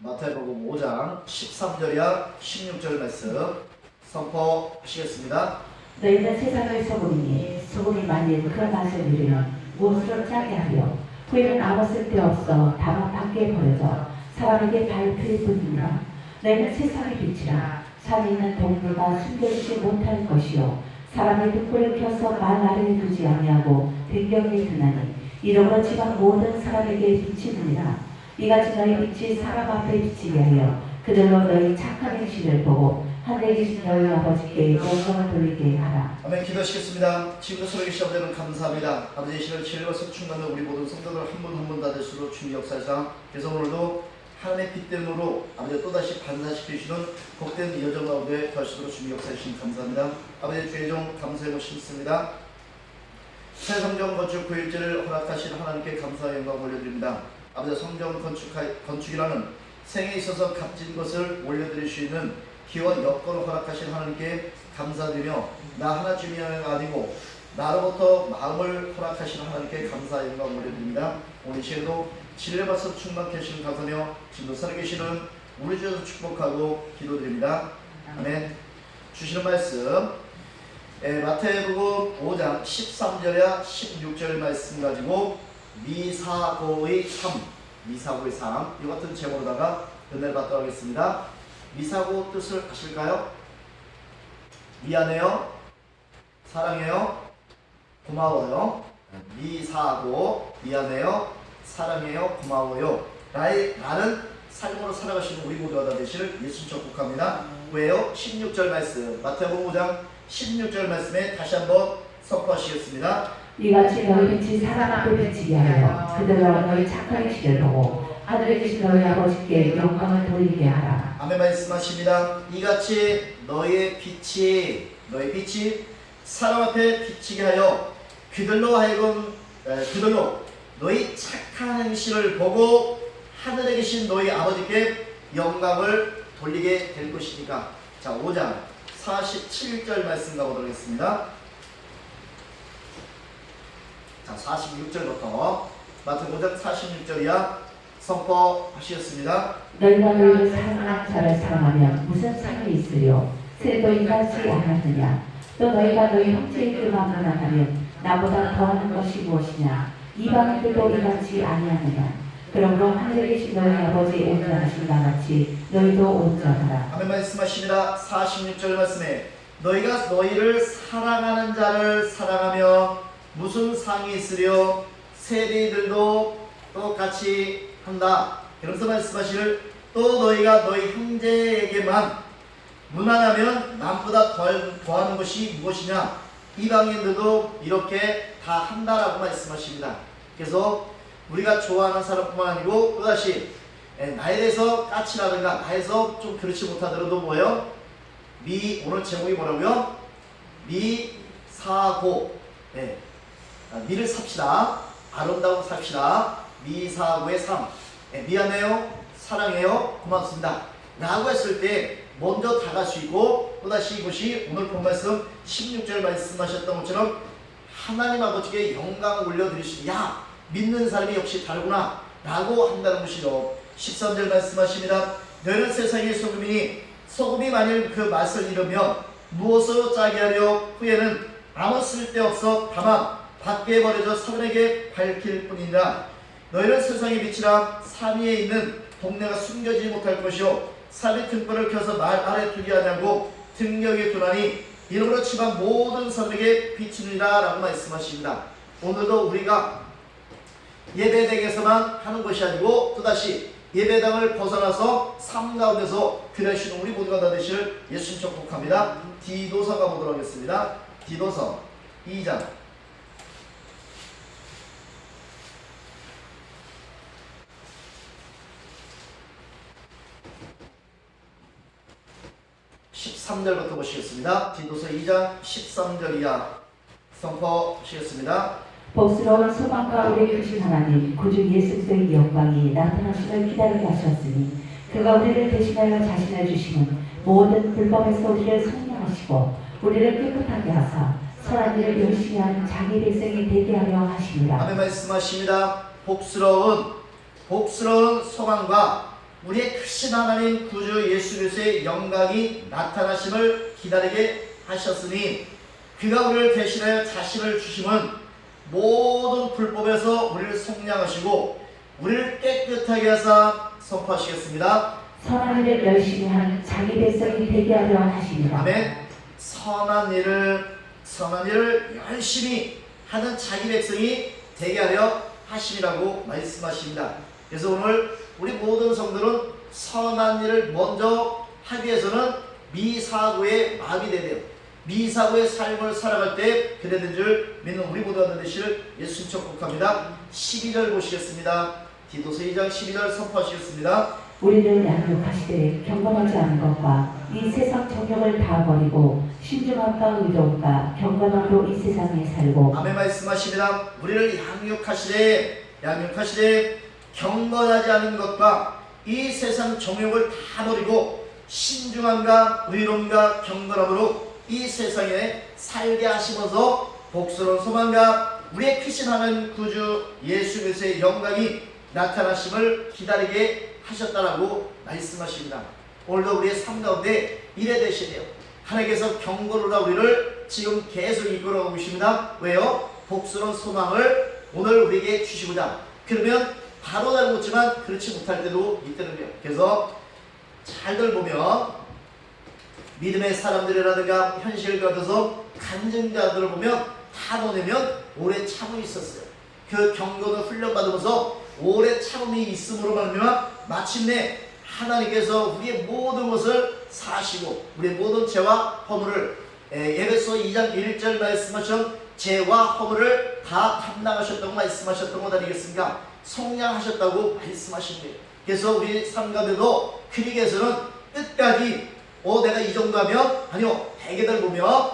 마태복음 5장 13절이야 16절 말씀 선포하시겠습니다. 너희는 세상의 소금이니 소금이 만일 그 맛을 잃으면 무엇으로 짜게 하려 후에는 아무 쓸데없어 다만 밖에 버려져 사람에게 밟힐 뿐이니라. 너희는 세상의 빛이라. 산에 있는 동물과 숨겨지지 못할 것이요 사람의 등불을 켜서 말 아래에 두지 아니하고 등경에 두나니 이러므로 지방 모든 사람에게 비치느니라. 이같이 너희 빛이 사람 앞에 비치게 하여 그들로 너희 착한 행실을 보고 하늘에 계신 너희 아버지께 영광을 돌리게 하라. 아멘. 기도하시겠습니다. 지금도 서로 계신 아버지는 감사합니다. 아버지의 신을 진리로서 충만한 우리 모든 성도들 한 분 한 분 다 될수록 주님 역사상 그래서 오늘도 하나님의 빛됨으로 아버지 또다시 반사시키시는 복된 여정 가운데 더하시도록 주님 역사해 주신 감사합니다. 아버지 주의 종 감사하고 싶습니다. 새 성전 건축 9일째를 허락하신 하나님께 감사와 영광 올려드립니다. 아버지 성전 건축이라는 생에 있어서 값진 것을 올려드릴 수 있는 기와 여건을 허락하신 하나님께 감사드리며 나 하나 주님이 아니고 나로부터 마음을 허락하신 하나님께 감사와 영광 올려드립니다. 오늘 시에도 진리를 받아서 충만케 하시는 감사하며 지금도 살아계시는 우리 주에서 축복하고 기도드립니다. 아멘. 주시는 말씀 마태복음 5장 13절에 16절 말씀 가지고 미사고의 삶 이 같은 제목으로다가 은혜를 받도록 하겠습니다. 미사고 뜻을 아실까요? 미안해요, 사랑해요, 고마워요. 미사고 미안해요, 사랑해요, 고마워요. 나는 삶으로 살아가시는 우리 모두가 다 되시를 예수 축복합니다. 왜요? 16절 말씀 마태복음 5장 16절 말씀에 다시 한번 선포하시겠습니다. 이같이 너희 빛이 사람 앞에 비치게 하여 그들로 너희 착한 행실을 보고 하늘에 계신 너희 아버지께 영광을 돌리게 하라. 아멘. 말씀하십니다. 이같이 너희 빛이 사람 앞에 비치게 하여 그들로 너희 착한 행실을 보고 하늘에 계신 너희 아버지께 영광을 돌리게 될 것이니까. 자, 5장 47절 말씀 가보도록 하겠습니다. 자, 46절부터 마태복음 5장 46절이야 선포하시겠습니다. 너희가 너희를 사랑하는 자를 사랑하면 무슨 상이 있으려 새도 이같이 않았느냐. 또 너희가 너희 형제의 길만 무난하면 나보다 더하는 것이 무엇이냐. 이방인들도 이같이 아니하느냐. 그러므로 하늘에 계신 너희 아버지 온전하신 나같이 너희도 온전하라. 아멘. 말씀하십니다. 46절 말씀에 너희가 너희를 사랑하는 자를 사랑하며 무슨 상이 있으려 세리들도 똑같이 한다. 그래서 말씀하시를 또 너희가 너희 형제에게만 무난하면 남보다 더하는 것이 무엇이냐. 이방인들도 이렇게 다 한다라고 말씀하십니다. 그래서 우리가 좋아하는 사람뿐만 아니고 또다시 나에 대해서 까칠하든가 나에서 좀 그렇지 못하더라도 뭐예요? 오늘 제목이 뭐라고요? 미사고. 미를 삽시다. 아름다운 삽시다. 미사고의 삶. 미안해요, 사랑해요, 고맙습니다 라고 했을 때 먼저 다갈 수 있고 또다시 이것이 오늘 본 말씀 16절 말씀하셨던 것처럼 하나님 아버지께 영광 올려드릴 수 있는 야 믿는 사람이 역시 다르구나 라고 한다는 것이죠. 13절 말씀하십니다. 너희는 세상의 소금이니 소금이 만일 그 맛을 잃으면 무엇으로 짜게 하려 후에는 아무 쓸데없어 다만 밖에 버려져 사람에게 밝힐 뿐이니라. 너희는 세상의 빛이라. 산 위에 있는 동네가 숨겨지지 못할 것이요 산의 등불을 켜서 말 아래 두지 아니하고 등경에 두나니 이러므로 지방 모든 사람에게 비치느니라 라고 말씀하십니다. 오늘도 우리가 예배당에서만 하는 것이 아니고 또다시 예배당을 벗어나서 삶 가운데서 그러시는 우리 모두가 다 되시를 예수님 축복합니다. 디도서 가보도록 하겠습니다. 디도서 2장 13절부터 보시겠습니다. 디도서 2장 13절 이하 선포하시겠습니다. 복스러운 소망과 우리 크신 하나님 구주 예수 그리스도의 영광이 나타나심을 기다리게 하셨으니 그가 우리를 대신하여 자신을 주시는 모든 불법에서 우리를 속량하시고 우리를 깨끗하게 하사 선한 일을 열심히 하는 자기 백성이 되게 하려 하시니라. 아멘. 말씀하십니다. 복스러운 소망과 우리의 크신 하나님 구주 예수 그리스도의 영광이 나타나심을 기다리게 하셨으니 그가 우리를 대신하여 자신을 주심은 모든 불법에서 우리를 속량하시고 우리를 깨끗하게 하사 선포하시겠습니다. 선한 일을 열심히 하는 자기 백성이 되게 하려 하십니다. 아멘. 선한 일을 열심히 하는 자기 백성이 되게 하려 하심이라고 말씀하십니다. 그래서 오늘 우리 모든 성도는 선한 일을 먼저 하기 위해서는 미사고의 마비돼야 돼요. 미사고의 삶을 살아갈 때 그래 된 줄 믿는 우리 모두가 되시를 예수님 축복합니다. 12절 보시겠습니다. 디도서 2장 12절 선포하시겠습니다. 우리를 양육하시되 경건하지 않은 것과 이 세상 정욕을 다 버리고 신중함과 의로움과 경건함으로 이 세상에 살고. 아멘 말씀하십니다. 우리를 양육하시되 경건하지 않은 것과 이 세상 정욕을 다 버리고 신중함과 의로움과 경건함으로 이 세상에 살게 하시면서 복스러운 소망과 우리의 크신 하나님 구주 예수 그리스도의 영광이 나타나심을 기다리게 하셨다라고 말씀하십니다. 오늘도 우리의 삶 가운데 이래 되시네요. 하나님께서 경건으로 우리를 지금 계속 이끌어가고 계십니다. 왜요? 복스러운 소망을 오늘 우리에게 주시고자. 그러면 바로 다른 것지만 그렇지 못할 때도 있다는 거예요. 그래서 잘들 보면 믿음의 사람들이라든가 현실 가운데서 간증자들을 보면 다 보내면 오래 참음이 있었어요. 그 경건을 훈련받으면서 오래 참음이 있음으로 말미암아 마침내 하나님께서 우리의 모든 것을 사시고 우리의 모든 죄와 허물을 에베소 2장 1절 말씀하신 죄와 허물을 다 담당하셨다고 말씀하셨던 것 아니겠습니까? 성량하셨다고 말씀하신 거예요. 그래서 우리 삶 가운데도 그리기 위해서는 끝까지 내가 이 정도 하면 아니요 대개들 보면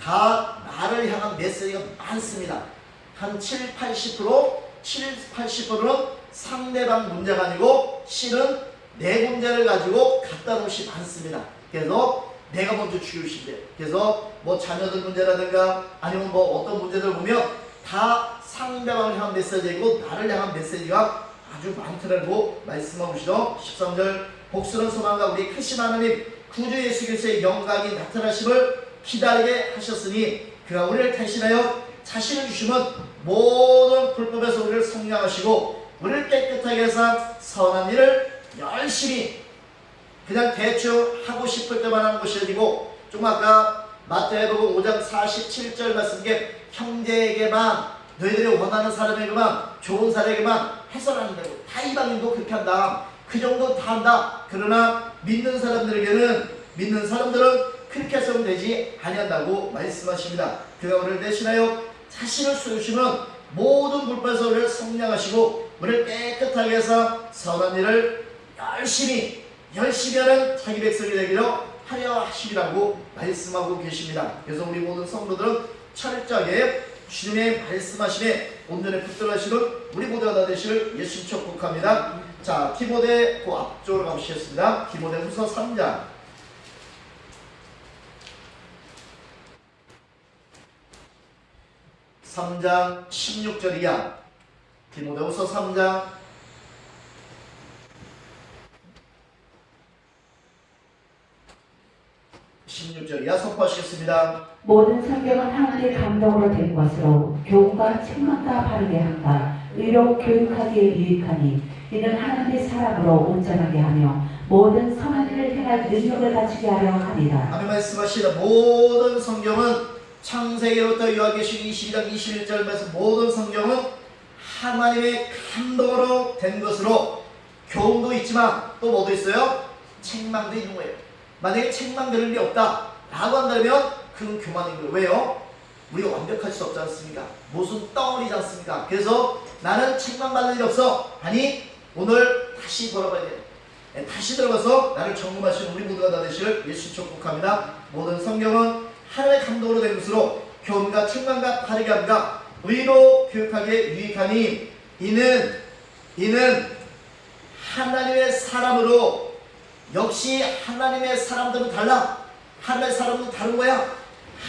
다 나를 향한 메시지가 많습니다. 한 70-80%는 상대방 문제가 아니고 실은 내 문제를 가지고 갖다 놓은 것이 많습니다. 그래서 내가 먼저 죽이신대요. 그래서 뭐 자녀들 문제라든가 아니면 뭐 어떤 문제들 보면 다 상대방을 향한 메시지이고 나를 향한 메시지가 아주 많더라고 말씀하고 계시죠. 13절 복스러운 소망과 우리 크신 하나님 구주 예수 그리스도의 영광이 나타나심을 기다리게 하셨으니 그가 우리를 대신하여 자신을 주시면 모든 불법에서 우리를 성량하시고 우리를 깨끗하게 해서 선한 일을 열심히 그냥 대충 하고 싶을 때만 하는 것이 아니고 좀 아까 마태복음 5장 47절 말씀에 형제에게만 너희들이 원하는 사람에게만 좋은 사람에게만 해서라는 대로 다 이방인도 그렇게 한다. 그 정도 다 한다. 그러나 믿는 사람들은 그렇게 해서는 되지 아니한다고 말씀하십니다. 그가 우리를 대신하여 자신을 쏘시면 모든 불법에서 우리를 성량하시고 우리를 깨끗하게 해서 선한 일을 열심히 하는 자기 백성이 되기를 하려 하시리라고 말씀하고 계십니다. 그래서 우리 모든 성도들은 철저하게 주님의 말씀하심에 온전히 붙들어가시는 우리 모두가 다 되시를 예수 축복합니다. 자, 디모데 그 앞쪽으로 가보시겠습니다. 디모데후서 3장 16절이야. 디모데후서 3장 16절이야. 선포하시겠습니다. 모든 성경은 하나님의 감동으로 된 것으로 교훈과 책망과 바르게 함과 의로 교육하기에 유익하니 이는 하나님의 사람으로 온전하게 하며 모든 선한 일을 행할 능력을 갖추게 하려 합니다. 아멘 말씀하시다. 모든 성경은 창세기로부터 요한계시록 22장 21절 말씀 모든 성경은 하나님의 감동으로 된 것으로 교훈도 있지만 또 뭐도 있어요? 책망도 있는 거예요. 만약에 책망 들을 일이 없다 라고 한다면 그건 교만인 거예요. 왜요? 우리가 완벽할 수 없지 않습니까? 무슨 덩어리지 않습니까? 그래서 나는 책망받는 일이 없어. 아니 오늘 다시 돌아봐야 돼요. 다시 들어가서 나를 점검하시는 우리 모두가 다 되시를 예수 축복합니다. 모든 성경은 하나님의 감동으로 된 것으로 교훈과 책망과 바르게 함과 의로 교육하기에 유익하니 이는 하나님의 사람으로 역시 하나님의 사람들은 달라. 하나님의 사람은 다른 거야.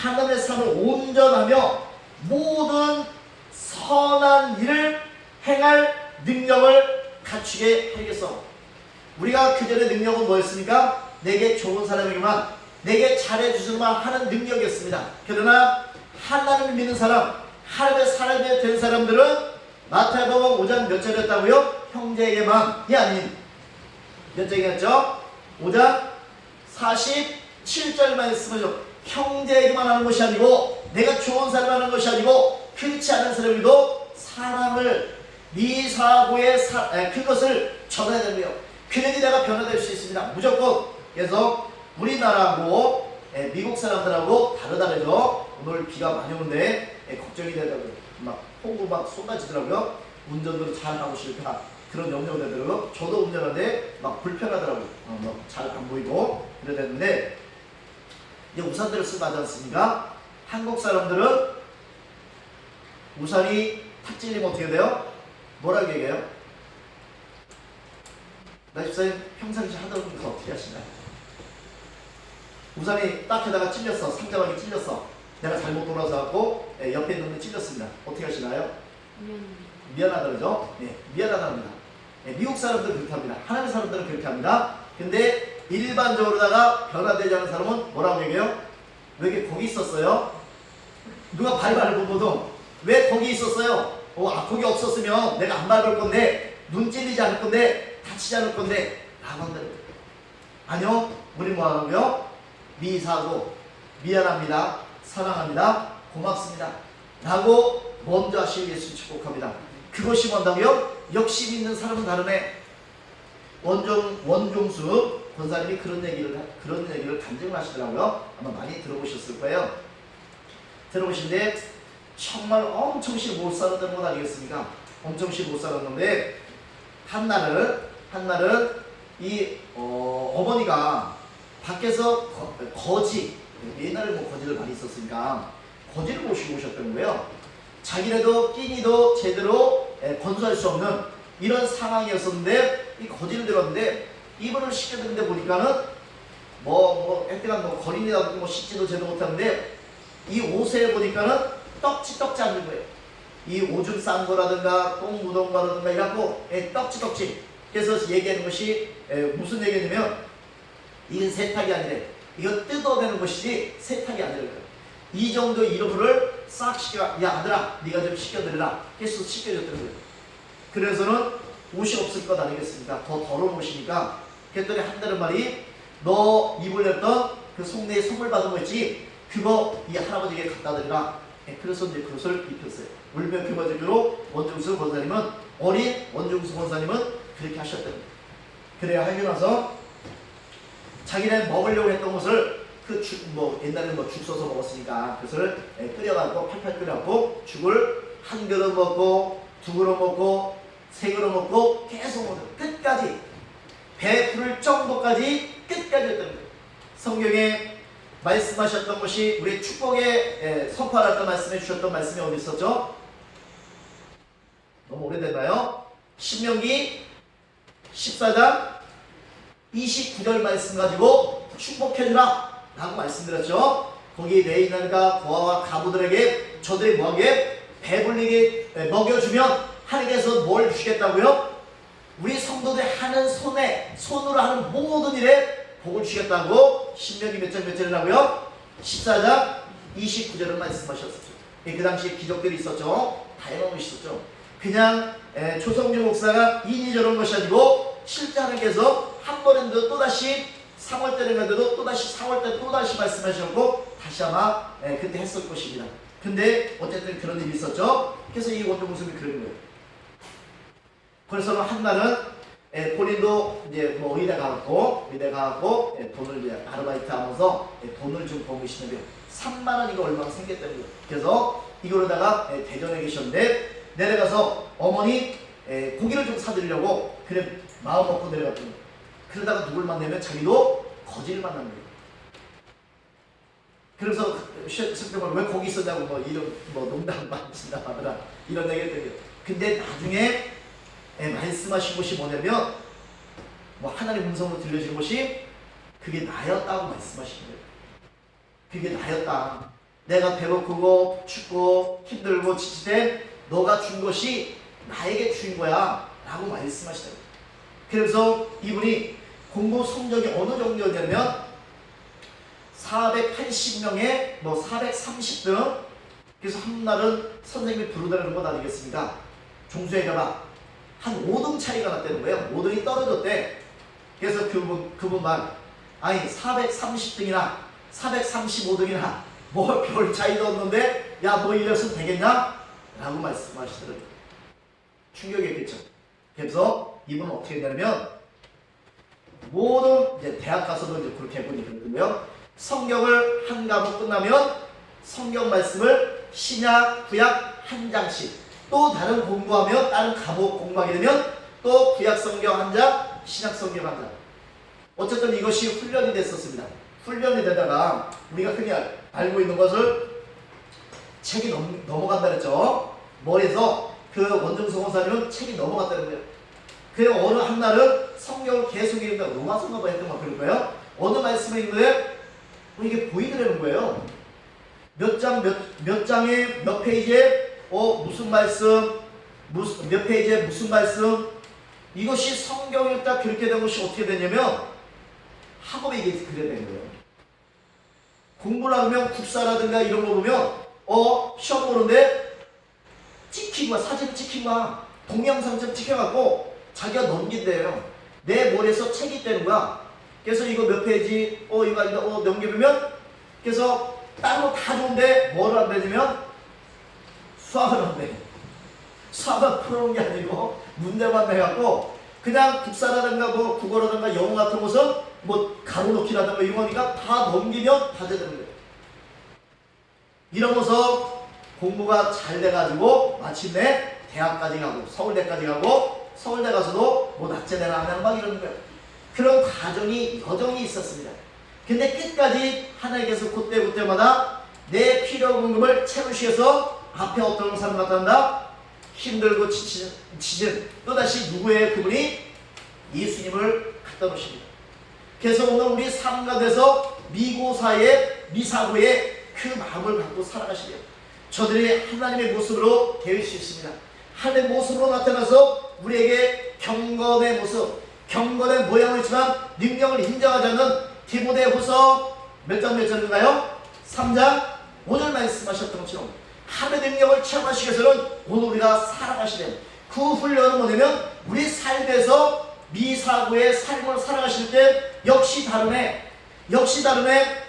하나님의 사람을 온전하며 모든 선한 일을 행할 능력을 갖추게 하겠어. 우리가 그전의 능력은 뭐였습니까? 내게 좋은 사람에게만, 내게 잘해주기만 하는 능력이었습니다. 그러나 하나님을 믿는 사람, 하나님의 사람이 된 사람들은 마태복음 5장 몇 절이었다고요? 형제에게만이 아닌 몇 절이었죠? 5장 47절 말씀하죠. 형제에게만 하는 것이 아니고, 내가 좋은 사람 하는 것이 아니고, 그렇지 않은 사람에게도 사람을 미사고의 그것을 전해야 됩니다. 그래야지 내가 변화될 수 있습니다. 무조건. 그래서 우리나라하고 미국 사람들하고 다르다죠. 오늘 비가 많이 오는데 걱정이 되더라고요. 막 폭우 막 쏟아지더라고요. 운전도 잘 하고 싶다. 그런 염려가 되더라고요. 저도 운전하는데 막 불편하더라고요. 잘 안 보이고 그러는데 이제 우산들을 쓰고 하지 않습니까? 한국 사람들은 우산이 탁 찔리면 어떻게 돼요? 뭐라고 얘기해요? 나 집사님 평상시 하던 거 어떻게 하시나요? 우산이 딱 해다가 찔렸어. 상대방이 찔렸어. 내가 잘못 돌아서 갖고 옆에 있는 놈이 찔렸습니다. 어떻게 하시나요? 미안하다 그러죠? 네, 미안하답니다. 네, 미국 사람들은 그렇게 합니다. 하나님 사람들은 그렇게 합니다. 근데 일반적으로다가 변화되지 않은 사람은 뭐라고 얘기해요? 왜 거기 있었어요? 누가 밟아를 보고도 왜 거기 있었어요? 거기 없었으면 내가 안 밟을 건데, 눈 찔리지 않을 건데, 다치지 않을 건데 라고 한다는 거예요. 아니요, 우리 뭐 하고요? 미사고, 미안합니다, 사랑합니다, 고맙습니다 라고 먼저 하실 예수 축복합니다. 그것이 뭔다고요? 역시 믿는 사람은 다르네. 원종수 권사님이 그런 얘기를 간증을 하시더라고요. 아마 많이 들어보셨을 거예요. 들어보신데 정말 엄청씩 못 살았던 건 아니겠습니까? 엄청씩 못 살았는데 한날은 이 어머니가 밖에서 거지, 옛날에 뭐 거지를 많이 있었으니까 거지를 모시고 오셨던 거예요. 자기네도 끼니도 제대로 건수할 수 없는 이런 상황이었었는데 이 거지를 들었는데 이분을 시켜드는데 보니까는 애때가 거린이라고 뭐 씻지도 제대로 못하는데 이 옷에 보니까는 떡지 않는 거예요. 이 오줌 싼 거라든가 똥 묻은 거라든가 이래갖고 떡지. 그래서 얘기하는 것이 무슨 얘기냐면 이건 세탁이 아니래. 이거 뜯어내는 것이지 세탁이 아니라. 이 정도 이름을 싹 시켜. 야 아들아, 네가 좀 시켜드리라. 그래서 시켜줬다는 거예요. 그래서는 옷이 없을 것 아니겠습니까? 더 더러운 옷이니까. 그랬더니 한다는 말이, 너 입으려던 그 속내에 선물 받은 거 있지? 그거 이 할아버지에게 갖다 드리라. 그래서 이제 그것을 입혔어요. 울며 교과적으로 원종수 권사님은, 어린 원종수 권사님은 그렇게 하셨다는 거예요. 그래야 하고 나서 자기네 먹으려고 했던 것을 옛날에 죽 써서 먹었으니까 그것을 끓여갖고 팔팔 끓여갖고 죽을 한 그릇 먹고 두 그릇 먹고 세 그릇 먹고 계속 먹어요. 끝까지 배 부를 정도까지 끝까지 했다는 거예요. 성경에 말씀하셨던 것이 우리 축복에 선포할 때 말씀해 주셨던 말씀이 어디 있었죠? 너무 오래됐나요? 신명기 14장 29절 말씀 가지고 축복해주라 라고 말씀드렸죠. 거기 레이날과 고아와 가부들에게 저들이 뭐하게? 배불리게 먹여주면 하나님께서 뭘 주시겠다고요? 우리 성도들이 하는 손으로 하는 모든 일에 복을 주시겠다고 신명기 몇 절이라고요? 14장 29절을 말씀하셨었죠. 그 당시에 기적들이 있었죠. 다양한 것이 있었죠. 그냥 조성주 목사가 인위적인 것이 아니고 실제 하나님께서 한 번인데도 또다시 3월 때인가도 또다시 4월 때 또다시 말씀하셨고 다시 아마 그때 했을 것입니다. 근데 어쨌든 그런 일이 있었죠. 그래서 이 원종 목사님이 그런 거예요. 그래서 한날은 본인도 이제 의대 가고 돈을 이제 아르바이트 하면서 돈을 좀 버무시는데 3만 원 이거 얼마나 생겼다는 거예요. 그래서 이거로다가 대전에 계셨는데 내려가서 어머니 고기를 좀 사드리려고 그래 마음 먹고 내려갔던 거예요. 그러다가 누굴 만나면 자기도 거지를 만난 거예요. 그래서 스승님은 왜 거기 있었냐고 이런 농담 많이 친다하더라 이런 얘기 했던 거예요. 근데 나중에 말씀하신 것이 뭐냐면 하나님 음성으로 들려진 것이 그게 나였다고 말씀하신 거예요. 그게 나였다. 내가 배고프고 춥고 힘들고 지치되 너가 준 것이 나에게 주인 거야 라고 말씀하시더라고요. 그래서 이분이 공부 성적이 어느 정도냐면 480명에 뭐 430등. 그래서 한 날은 선생님이 부르다는 것 아니겠습니까? 종수에다가 한 5등 차이가 났다는 거예요. 5등이 떨어졌대. 그래서 그분 말, 아니 430등이나 435등이나 뭐 별 차이도 없는데 야 너 이랬으면 되겠냐? 라고 말씀하시더라고요. 충격이었겠죠. 그래서 이분은 어떻게 되냐면 모든 이제 대학 가서도 이제 그렇게 해보니 그러고요. 성경을 한 과목 끝나면 성경 말씀을 신약, 구약 한 장씩, 또 다른 공부하면 다른 과목 공부하게 되면 또 구약 성경 한 장, 신약 성경 한 장. 어쨌든 이것이 훈련이 됐었습니다. 훈련이 되다가 우리가 흔히 알고 있는 것을 책이 넘어간다 그랬죠. 머리에서 그 원정성 원사님은 책이 넘어갔다는 거예요. 그리고 어느 한 날은 성경을 계속 읽는다. 로마서인가 봐 했던 거 그럴 거예요. 어느 말씀에 있는데 이게 보이더라는 거예요. 몇 장에 몇 페이지에 무슨 말씀, 몇 페이지에 무슨 말씀. 이것이 성경 읽다 그렇게 된 것이 어떻게 되냐면 학업에 이게 그래 된 거예요. 공부를 하면 국사라든가 이런 거 보면 시험 보는데 찍힌 거야. 사진 찍힌 거야. 동영상처럼 찍혀갖고 자기가 넘긴대요. 내 머리에서 책이 떼는 거야. 그래서 이거 몇 페이지, 이거 넘겨보면, 그래서 따로 다 좋은데 뭐를 안 되냐면 수학을 안 돼. 수학을 풀어놓은 게 아니고 문제만 내갖고 그냥 국사라든가 뭐 국어라든가 영어 같은 것은 뭐 가로놓기라든가 이런 거니까 다 넘기면 다 되는 거예요. 이러면서 공부가 잘 돼가지고 마침내 대학까지 가고 서울대까지 가고 서울대 가서도 뭐 낙제대나 하면 막 이러는 거예요. 그런 과정이 여정이 있었습니다. 근데 끝까지 하나님께서 그때마다 내 필요금을 채우시어서 앞에 어떤 사람 나타난다? 힘들고 지친 또다시 누구의 그분이 예수님을 갖다 놓으십니다. 그래서 오늘 우리 삶 가운데서 미고사의 미사고의 그 마음을 갖고 살아가시래요. 저들이 하나님의 모습으로 되어 수 있습니다. 하나님의 모습으로 나타나서 우리에게 경건의 모습, 경건의 모양을 있지만 능력을 인정하지 않는 디모데후서 몇 장인가요? 3장 오늘 말씀하셨던 것처럼 하나님의 능력을 체험하시기 위해서는 오늘 우리가 살아가시래요. 그 훈련은 뭐냐면 우리 삶에서 미사고의 삶을 살아가실 때 역시 다름에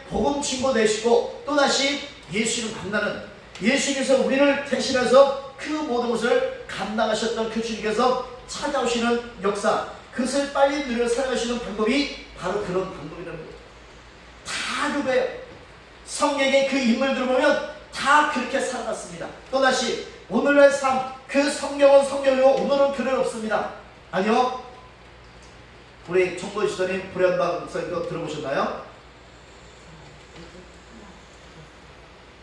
복음 친구 되시고 또다시 예수를 만나는, 예수님께서 우리를 대신해서 그 모든 것을 감당하셨던 그 주님께서 찾아오시는 역사, 그것을 빨리 누려 살아가시는 방법이 바로 그런 방법이라는 거예요. 다 그거예요. 성경의 그 인물들을 보면 다 그렇게 살아갔습니다. 또다시 오늘의 삶, 그 성경은 성경이고 오늘은 글은 없습니다. 아니요. 우리 정보 시선님 불현박 목사님 거 들어보셨나요?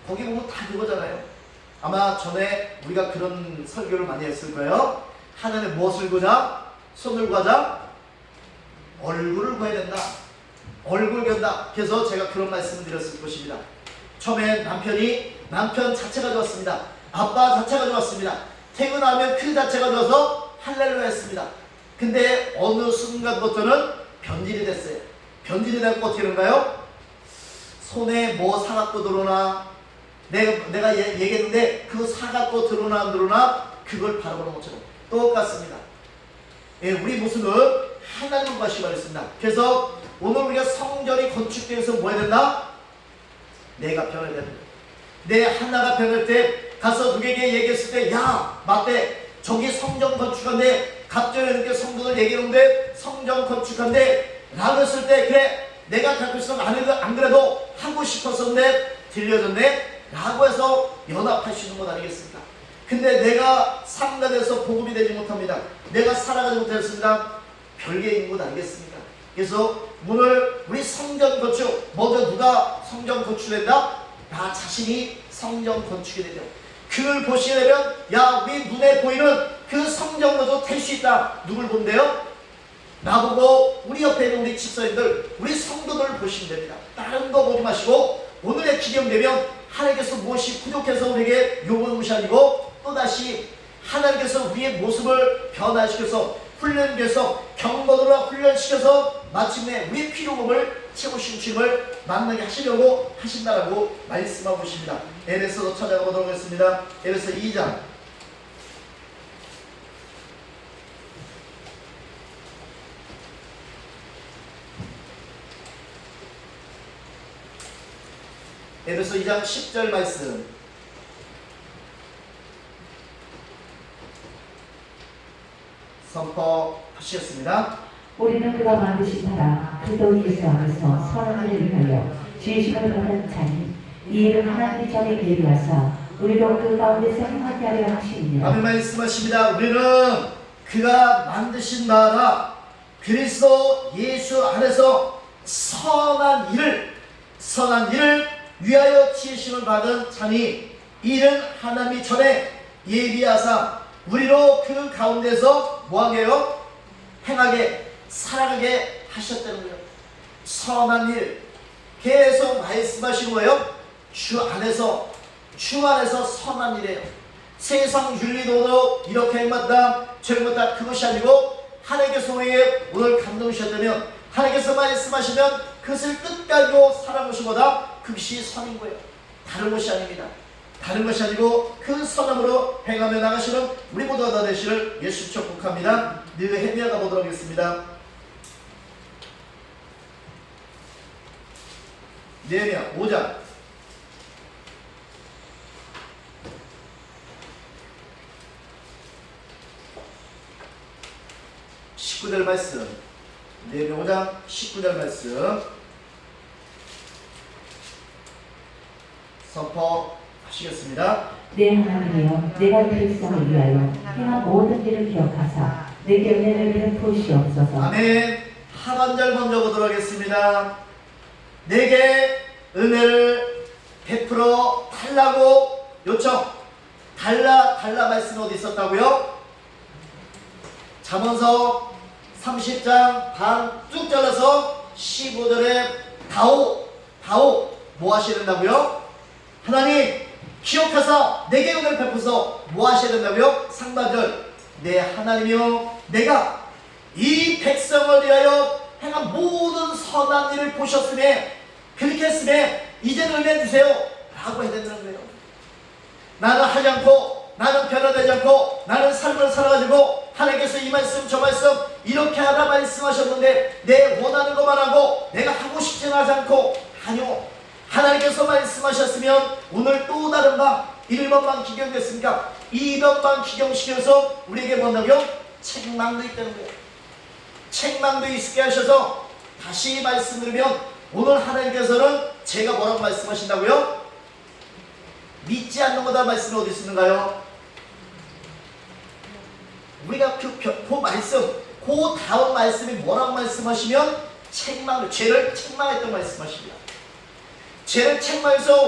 거기 보면 다 그거잖아요. 아마 전에 우리가 그런 설교를 많이 했을 거예요. 하나님 무엇을 구하자? 손을 구하자? 얼굴을 구해야 된다. 얼굴 구한다. 그래서 제가 그런 말씀을 드렸을 것입니다. 처음에 남편 자체가 좋았습니다. 아빠 자체가 좋았습니다. 퇴근하면 그 자체가 좋아서 할렐루야 했습니다. 근데 어느 순간부터는 변질이 됐어요. 변질이 되고 어떻게 되는가요? 손에 뭐 사갖고 들어오나, 내가 얘기했는데 그 사갖고 들어오나 안 들어오나 그걸 바라보는 것처럼 똑같습니다. 예, 우리 모습은 하나님을 구하시기 바랬습니다. 그래서 오늘 우리가 성전이 건축되기 위해서 뭐 해야 된다? 내가 변해야 된다. 내 하나가 변할 때 가서 누구에게 얘기했을 때, 야 맞대, 저기 성전 건축한데, 갑자기 이렇게 성도들 얘기하는데 성전 건축한데 라고 했을 때, 그래 내가 갖고 있으면 안 그래도 하고 싶었었는데 들려줬네 라고 해서 연합할 수 있는 것 아니겠습니까? 근데 내가 상관에서 복음이 되지 못합니다. 내가 살아가지 못했습니다. 별개인 것 아니겠습니까? 그래서 오늘 우리 성전 건축, 먼저 누가 성전 건축된다? 나 자신이 성전 건축이 되죠. 그걸 보시게 되면, 야 우리 눈에 보이는 그 성전으로도 될 수 있다. 누굴 본대요? 나보고 우리 옆에 있는 우리 집사님들, 우리 성도들을 보시면 됩니다. 다른 거 보지 마시고 오늘의 기념되면 하나님께서 무엇이 부족해서 우리에게 욕을 무시하고 또다시 하나님께서 우리의 모습을 변화시켜서 훈련돼서 경건으로 훈련시켜서 마침내 우리 필요금을 채우신 주님을 만나게 하시려고 하신다라고 말씀하고 계십니다. 에베소서 찾아가 보도록 하겠습니다. 에베소 2장 에베소 2장 10절 말씀 선포하시겠습니다. 우리는 그가 만드신 바라 그리스도 예수 안에서 선한 일을 위하여 지으심을 받은 자니 이 일은 하나님이 전에 계획하사 우리로 그 가운데서 행하게 하려 하시니라. 아멘. 말씀하십니다. 우리는 그가 만드신 바라 그리스도 예수 안에서 선한 일을 위하여 지으심을 받은 자니 이 일은 하나님이 전에 예비하사 우리로 그 가운데서 뭐하게요? 행하게 살아가게 하셨다는 거예요. 선한 일 계속 말씀하시는 거예요. 주 안에서 선한 일이에요. 세상 윤리도로 이렇게 행한다 저행한다 그것이 아니고 하나님께서 우리에게 오늘 감동 주셨다면 하나님께서 말씀하시면 그것을 끝까지 살아보신 거다. 그것이 선인 거예요. 다른 것이 아닙니다. 다른 것이 아니고 그 선함으로 행하며 나가시는 우리 모두가 다 되시를 예수 축복합니다. 느헤미야 가보도록 하겠습니다. 느헤미야 5장 19절 말씀. 느헤미야 5장 19절 말씀 선포하시겠습니다. 내 하나님이여 내가 그리스도를 위하여 행한 모든 일을 기억하사 내게 은혜를 베푸시옵소서. 아멘. 하반절 먼저 보도록 하겠습니다. 내게 은혜를 베풀어 달라고 요청. 달라 말씀이 어디 있었다고요? 잠언서 30장 반 쭉 잘라서 15절에 다오 뭐 하셔야 된다고요? 하나님 기억하사 내게 은혜를 베푸소 뭐 하셔야 된다고요? 상반절 내 하나님이여 내가 이 백성을 위하여 행한 모든 선한 일을 보셨으며 그렇게 했으며 이제는 은혜 주세요 라고 해야 된다는 거예요. 나는 하지 않고 나는 변화되지 않고 나는 삶을 살아가지고 하나님께서 이 말씀 저 말씀 이렇게 하라 말씀하셨는데 내 원하는 것만 하고 내가 하고 싶지는 하지 않고 아니요 하나님께서 말씀하셨으면 오늘 또 다른 방 1번만 기경됐습니까? 2번만 기경시켜서 우리에게 뭔다고요? 책망도 있다는 거예요. 책망도 있게 하셔서 다시 말씀드리면 오늘 하나님께서는 제가 뭐라고 말씀하신다고요? 믿지 않는 거다 말씀이 어디 있는가요? 우리가 그 말씀 그 다음 말씀이 뭐라고 말씀하시면 죄를 책망했던 말씀하십니다. 죄를 책망해서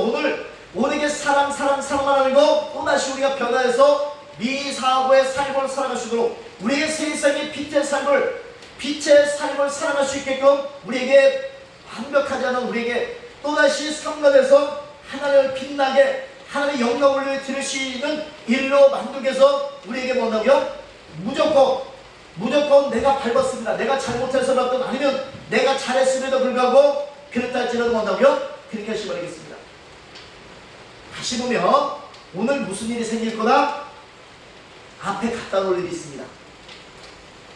오늘에게 사랑하는 거 또다시 우리가 변화해서 미사고의 삶을 살아갈 수 있도록 우리의 세상의 빛의 삶을 살아갈 수 있게끔 우리에게 완벽하지 않은 우리에게 또다시 성관해서 하나님을 빛나게 하나님의 영광을 드릴 수 있는 일로 만들기 위해서 우리에게 뭐냐고요? 무조건 내가 밟았습니다. 내가 잘못해서라도 아니면 내가 잘했음에도 불구하고 그렇다 할지라도 뭐냐고요? 그렇게 하시기 바라겠습니다. 다시 보면 오늘 무슨 일이 생길 거다? 앞에 갖다 놓을 일이 있습니다.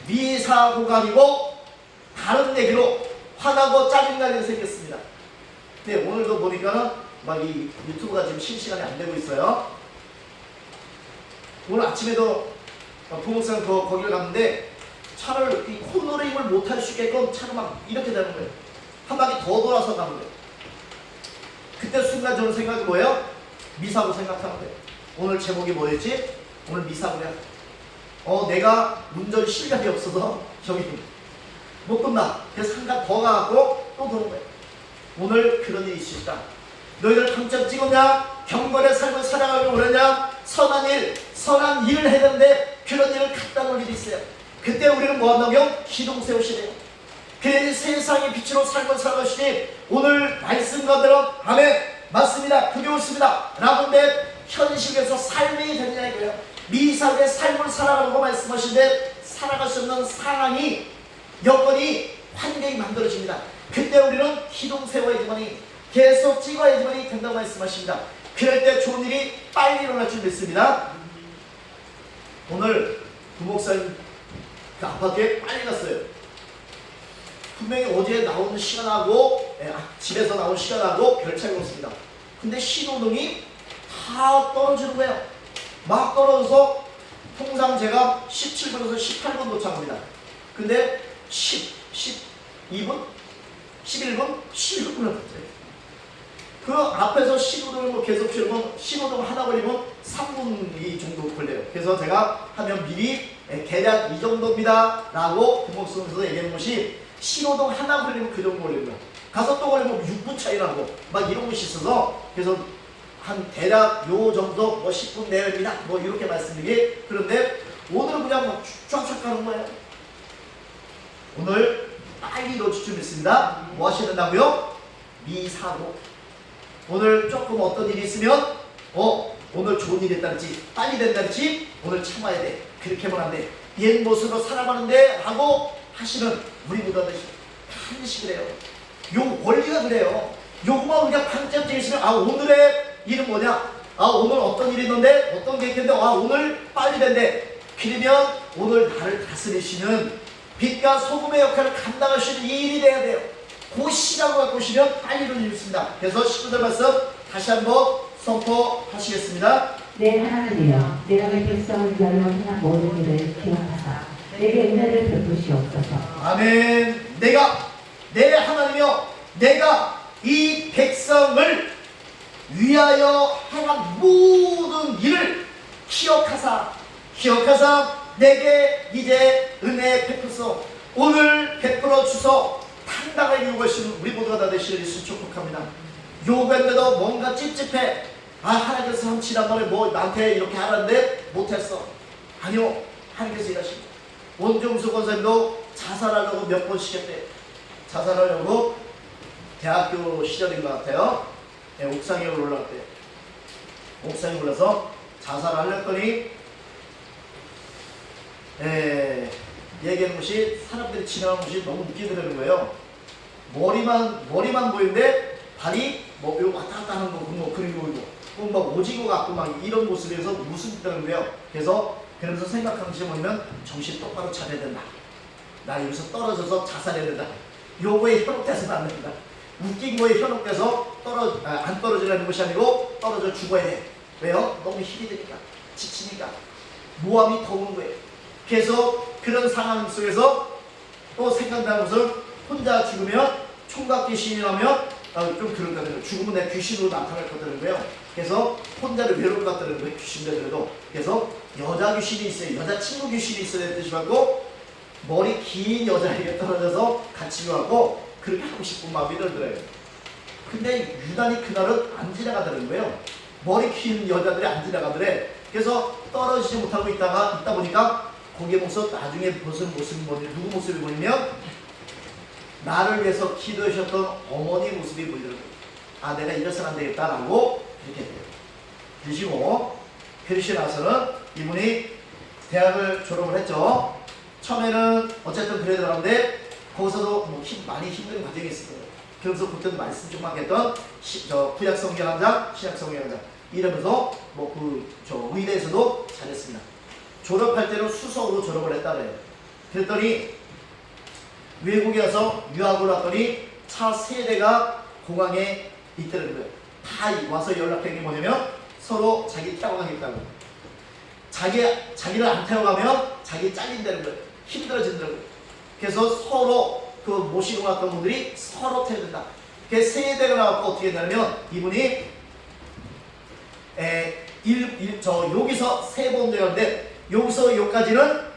미사고가 아니고 다른 얘기로 화나고 짜증나는 일이 생겼습니다. 근데 오늘도 보니까 막 이 유튜브가 지금 실시간에 안 되고 있어요. 오늘 아침에도 부목산 거기를 갔는데 차를 이 코너링을 못할 수 있게끔 차가 막 이렇게 되는 거예요. 한 바퀴 더 돌아서 가는 거예요. 그때 순간 저는 생각이 뭐예요? 미사고 생각하는 거예요. 오늘 제목이 뭐였지? 오늘 미사고야. 내가 운전 실력이 없어서 저기 못 끝나. 그래서 한 칸 더 가갖고 또 도는 거예요. 오늘 그런 일이 있을 수 있다. 너희들 당장 찍었냐? 경건의 삶을 살아가길 원하냐? 선한 일을 해야 되는데 그런 일을 갖다 놓을 일이 있어요. 그때 우리는 뭐 한다고요? 기둥 세우시래요. 그 세상의 빛으로 삶을 살아가시니 오늘 말씀 가대로 아멘 맞습니다. 그게 옳습니다. 라는데 현실에서 삶이 되느냐 이거예요. 미사의 삶을 살아가는 거 말씀하시는데 살아갈 수 없는 상황이, 여건이, 환경이 만들어집니다. 그때 우리는 기둥 세워야지만이, 계속 찍어야지만이 된다고 말씀하십니다. 그럴 때 좋은 일이 빨리 일어날 줄 믿습니다. 오늘 부목사님 그 아파트에 빨리 갔어요. 분명히 어제 나오는 시간하고 집에서 나온 시간하고 별 차이가 없습니다. 근데 신호등이 다 떨어지는 거예요. 막 떨어져서 통상 제가 17분에서 18분 도착합니다. 근데 12분? 11분? 11분을 갔어요. 그 앞에서 신호등을 뭐 계속 피우면 신호등 하나 걸리면 3분이 정도 걸려요. 그래서 제가 하면 미리 대략 이 정도입니다 라고 부목성에서 얘기하는 것이, 신호등 하나 걸리면 그 정도 걸립니다. 가서 또 걸리면 6분 차이 나고 막 이런 것이 있어서, 그래서 한 대략 요 정도 뭐 10분 내외입니다 뭐 이렇게 말씀드리기. 그런데 오늘은 그냥 막 쫙쫙 가는 거예요. 오늘 빨리 이루어질 줄 믿습니다. 뭐 하셔야 된다고요? 미사고. 오늘 조금 어떤 일이 있으면 오늘 좋은 일이 있다든지 빨리 된다든지 오늘 참아야 돼, 그렇게만 안 돼, 옛 모습으로 살아가는데 하고 하시는 우리 모두들 반드시 그래요. 요 원리가 그래요. 요거만 그냥 반짝지 있으면 오늘의 일은 뭐냐, 오늘 어떤 일이 있는데 어떤 게 있는데 오늘 빨리 된대. 그러면 오늘 나를 다스리시는 빛과 소금의 역할을 감당하시는 이 일이 돼야 돼요. 그 시간을 갖고 오시면 빨리 이루어질 수 있습니다. 그래서 19절 말씀 다시 한번 선포하시겠습니다. 내 하나님이여, 내가 내 백성을 위하여 행한 모든 일을 기억하사 내게 은혜를 베푸시옵소서. 아멘. 내 하나님이여, 내가 이 백성을 위하여 행한 모든 일을 기억하사 내게 이제 은혜 베푸소. 오늘 베풀어 주소. 당당하게 요구하시는 우리 모두가 다 되시길 예수 축복합니다. 요구했는데도 뭔가 찝찝해. 하나님께서 지난번에 뭐 나한테 이렇게 하라는데 못했어. 아니요, 하나님께서 일하십니다. 원종수 권사님도 자살하려고 몇 번씩 했대요. 자살하려고 대학교 시절인 것 같아요. 옥상에 올라갔대요. 옥상에 올라서 자살하려더니 얘기하는 것이, 사람들이 지나가는 것이 너무 웃기게 되는 거예요. 머리만 보이는데 발이 뭐 왔다 갔다 하는 거, 뭐 그런 거 보이고, 막 오징어 같고 막 이런 모습에서 무슨 있다는 거예요. 그러면서 생각하는 것이 뭐냐면, 정신 똑바로 차려야 된다. 나 여기서 떨어져서 자살해야 된다. 요거에 현혹돼서는 안 된다. 웃긴 거에 현혹돼서 안 떨어지려는 것이 아니고 떨어져 죽어야 돼. 왜요? 너무 힘이 드니까, 지치니까, 모함이 더우는 거예요. 그래서 그런 상황 속에서 또 생각나는 것은, 혼자 죽으면 총각 귀신이 나면 좀 그런 거예요. 죽으면 내 귀신으로 나타날 거라는 거예요. 그래서 혼자를 외로울 것 같다는 거예요. 귀신들도. 그래서 여자 귀신이 있어요. 여자친구 귀신이 있어야 되지 말고, 머리 긴 여자에게 떨어져서 같이 가고 그렇게 하고 싶은 마음이 들더래요. 근데 유난히 그날은 안 지나가더라는 거예요. 머리 긴 여자들이 안 지나가더래. 그래서 떨어지지 못하고 있다 보니까 거기에 보면서 나중에 무슨 모습이 뭐냐, 누구 모습이 보이면 나를 위해서 기도하셨던 어머니 모습이 보이더라고요. 내가 이래서는 안 되겠다라고 이렇게 돼요. 그러시고, 그러시고 나서는 이분이 대학을 졸업을 했죠. 처음에는 어쨌든 그래야 들어갔는데 거기서도 뭐 많이 힘든 과정이 있을 거예요. 그러면서 그때도 말씀 조금만 했던 구약 성경 한 장, 신약 성경 한 장 이러면서 의대에서도 잘했습니다. 졸업할 때는 수석으로 졸업을 했다 그래요. 그랬더니 외국에 가서 유학을 왔더니 차 3대가 공항에 있다는 거예요. 다 와서 연락한 게 뭐냐면, 서로 자기 태워가겠다고. 자기를 안 태워가면 자기 잘린다는 거예요. 힘들어진다는 거예요. 그래서 서로 그 모시고 왔던 분들이 서로 태워준다. 그래서 3대가 나왔고 어떻게 했냐면, 이분이 여기서 3번 되었는데, 여기서 여기까지는